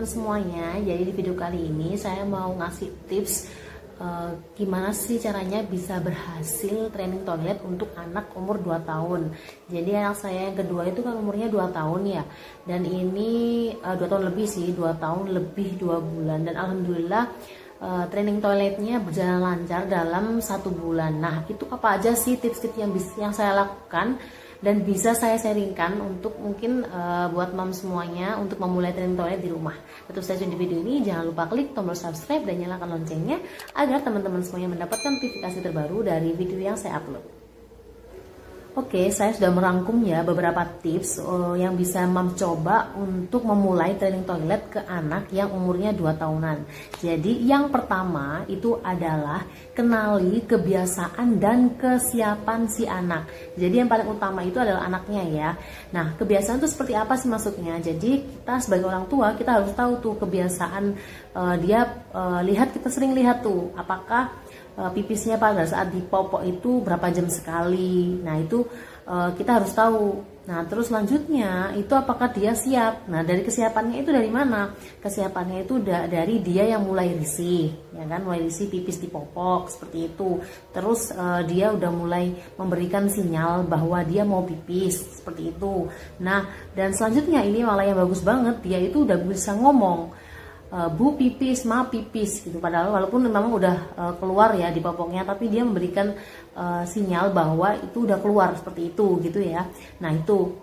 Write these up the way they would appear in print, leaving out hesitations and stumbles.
teman-teman semuanya, jadi di video kali ini saya mau ngasih tips gimana sih caranya bisa berhasil training toilet untuk anak umur 2 tahun. Jadi anak saya yang kedua itu kan umurnya 2 tahun ya, dan ini 2 tahun lebih sih, 2 tahun lebih 2 bulan, dan alhamdulillah training toiletnya berjalan lancar dalam 1 bulan. Nah, itu apa aja sih tips-tips yang saya lakukan dan bisa saya sharingkan untuk mungkin buat mom semuanya untuk memulai training toilet di rumah. Tetap stay tune di video ini, jangan lupa klik tombol subscribe dan nyalakan loncengnya agar teman-teman semuanya mendapatkan notifikasi terbaru dari video yang saya upload. Oke, saya sudah merangkum ya beberapa tips yang bisa mom coba untuk memulai training toilet ke anak yang umurnya 2 tahunan. Jadi yang pertama itu adalah kenali kebiasaan dan kesiapan si anak. Jadi yang paling utama itu adalah anaknya ya. Nah, kebiasaan itu seperti apa sih maksudnya? Jadi kita sebagai orang tua kita harus tahu tuh kebiasaan dia lihat, kita sering lihat tuh apakah pipisnya pada saat dipopok itu berapa jam sekali. Nah itu kita harus tahu. Nah terus selanjutnya itu apakah dia siap. Nah dari kesiapannya itu dari mana? Kesiapannya itu dari dia yang mulai risih, ya kan, mulai risih pipis dipopok seperti itu. Terus dia udah mulai memberikan sinyal bahwa dia mau pipis seperti itu. Nah dan selanjutnya ini malah yang bagus banget, dia itu udah bisa ngomong, Bu pipis, ma pipis gitu. Padahal walaupun memang udah keluar ya di popoknya, tapi dia memberikan sinyal bahwa itu udah keluar seperti itu gitu ya. Nah itu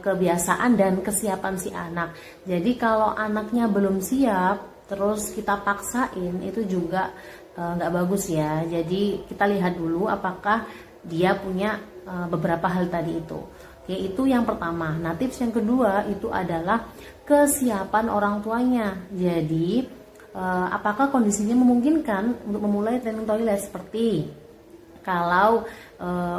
kebiasaan dan kesiapan si anak. Jadi kalau anaknya belum siap terus kita paksain itu juga nggak bagus ya. Jadi kita lihat dulu apakah dia punya beberapa hal tadi itu. Yaitu yang pertama. Nah tips yang kedua itu adalah kesiapan orang tuanya. Jadi apakah kondisinya memungkinkan untuk memulai training toilet, seperti kalau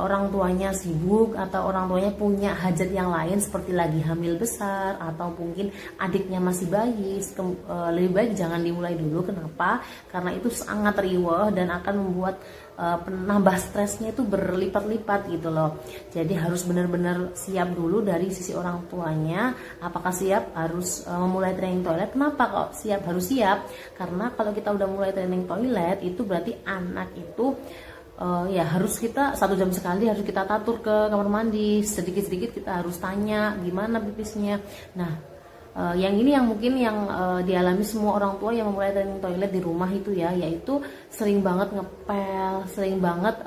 orang tuanya sibuk atau orang tuanya punya hajat yang lain seperti lagi hamil besar atau mungkin adiknya masih bayi, lebih baik jangan dimulai dulu. Kenapa? Karena itu sangat riweh dan akan membuat penambah stresnya itu berlipat-lipat gitu loh. Jadi harus benar-benar siap dulu dari sisi orang tuanya. Apakah siap harus memulai training toilet? Kenapa kok siap harus siap? Karena kalau kita udah mulai training toilet itu berarti anak itu ya harus kita 1 jam sekali harus kita tatur ke kamar mandi. Sedikit-sedikit kita harus tanya gimana pipisnya. Nah yang ini yang mungkin yang dialami semua orang tua yang memulai training toilet di rumah itu ya, yaitu sering banget ngepel, sering banget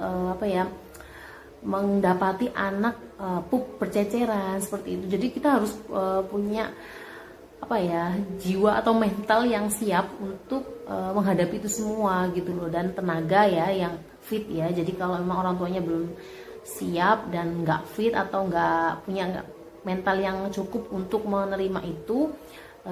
mendapati anak pup berceceran seperti itu. Jadi kita harus punya jiwa atau mental yang siap untuk menghadapi itu semua gitu loh, dan tenaga ya yang fit ya. Jadi kalau memang orang tuanya belum siap dan nggak fit atau nggak punya mental yang cukup untuk menerima itu,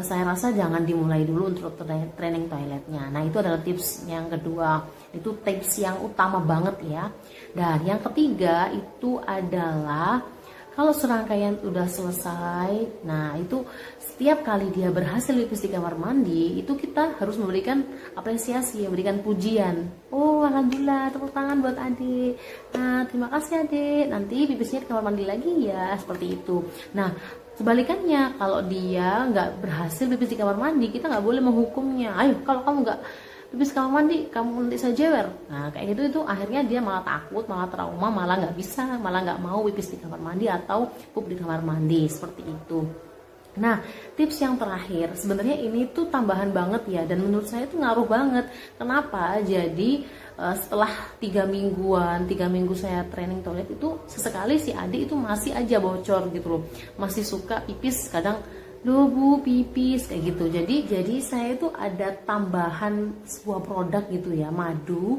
saya rasa jangan dimulai dulu untuk training toiletnya. Nah itu adalah tips yang kedua, itu tips yang utama banget ya. Dan yang ketiga itu adalah kalau serangkaian udah selesai, nah itu setiap kali dia berhasil pipis di kamar mandi, itu kita harus memberikan apresiasi, memberikan pujian. Oh alhamdulillah, tepuk tangan buat adik. Nah terima kasih adik, nanti pipisnya di kamar mandi lagi ya, seperti itu. Nah sebalikannya, kalau dia nggak berhasil pipis di kamar mandi, kita nggak boleh menghukumnya. Ayo kalau kamu nggak pipis kamar mandi, kamu nanti saya jewer. Nah kayak gitu itu akhirnya dia malah takut, malah trauma, malah nggak bisa, malah nggak mau pipis di kamar mandi atau pup di kamar mandi seperti itu. Nah tips yang terakhir sebenarnya ini tuh tambahan banget ya, dan menurut saya itu ngaruh banget. Kenapa? Jadi setelah 3 minggu saya training toilet itu, sesekali si adik itu masih aja bocor gitu loh, masih suka pipis kadang, duh bu pipis kayak gitu. Jadi saya itu ada tambahan sebuah produk gitu ya, madu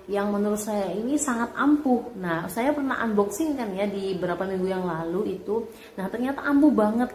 yang menurut saya ini sangat ampuh. Nah saya pernah unboxing kan ya di beberapa minggu yang lalu itu. Nah ternyata ampuh banget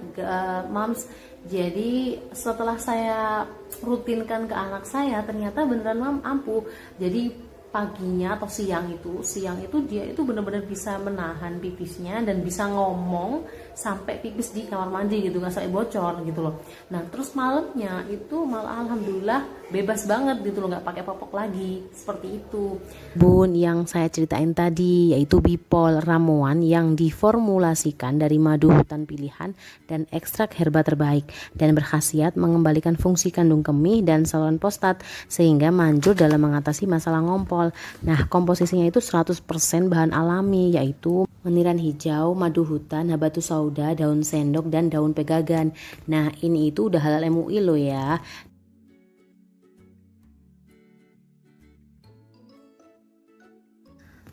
moms. Jadi setelah saya rutinkan ke anak saya, ternyata beneran mam ampuh. Jadi paginya atau siang itu dia itu benar-benar bisa menahan pipisnya dan bisa ngomong sampai pipis di kamar mandi gitu, nggak sampai bocor gitu loh. Nah terus malamnya itu malah alhamdulillah bebas banget gitu loh, nggak pakai popok lagi seperti itu. Bun, yang saya ceritain tadi yaitu Bipol ramuan yang diformulasikan dari madu hutan pilihan dan ekstrak herba terbaik, dan berkhasiat mengembalikan fungsi kandung kemih dan saluran prostat sehingga manjur dalam mengatasi masalah ngompol. Nah komposisinya itu 100% bahan alami, yaitu meniran hijau, madu hutan, habatus sauda, daun sendok, dan daun pegagan. Nah ini itu udah halal MUI loh ya.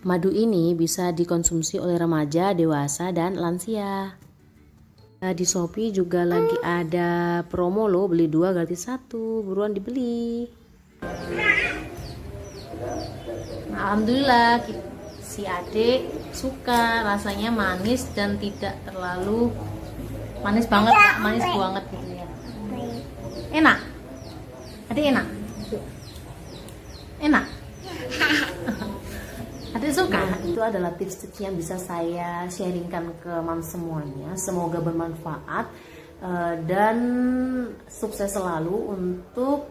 Madu ini bisa dikonsumsi oleh remaja, dewasa, dan lansia. Di Shopee juga lagi ada promo loh, beli 2 gratis 1, buruan dibeli. Alhamdulillah si adik suka, rasanya manis dan tidak terlalu manis banget, manis banget gitu ya. Enak? Adik enak? Enak? Adik suka? Itu adalah tips-tips yang bisa saya sharingkan ke moms semuanya. Semoga bermanfaat dan sukses selalu untuk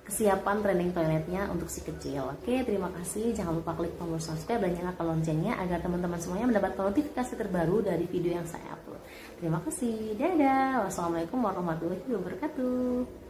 kesiapan training toiletnya untuk si kecil. Oke, terima kasih. Jangan lupa klik tombol subscribe dan nyalakan loncengnya agar teman-teman semuanya mendapat notifikasi terbaru dari video yang saya upload. Terima kasih. Dadah. Wassalamualaikum warahmatullahi wabarakatuh.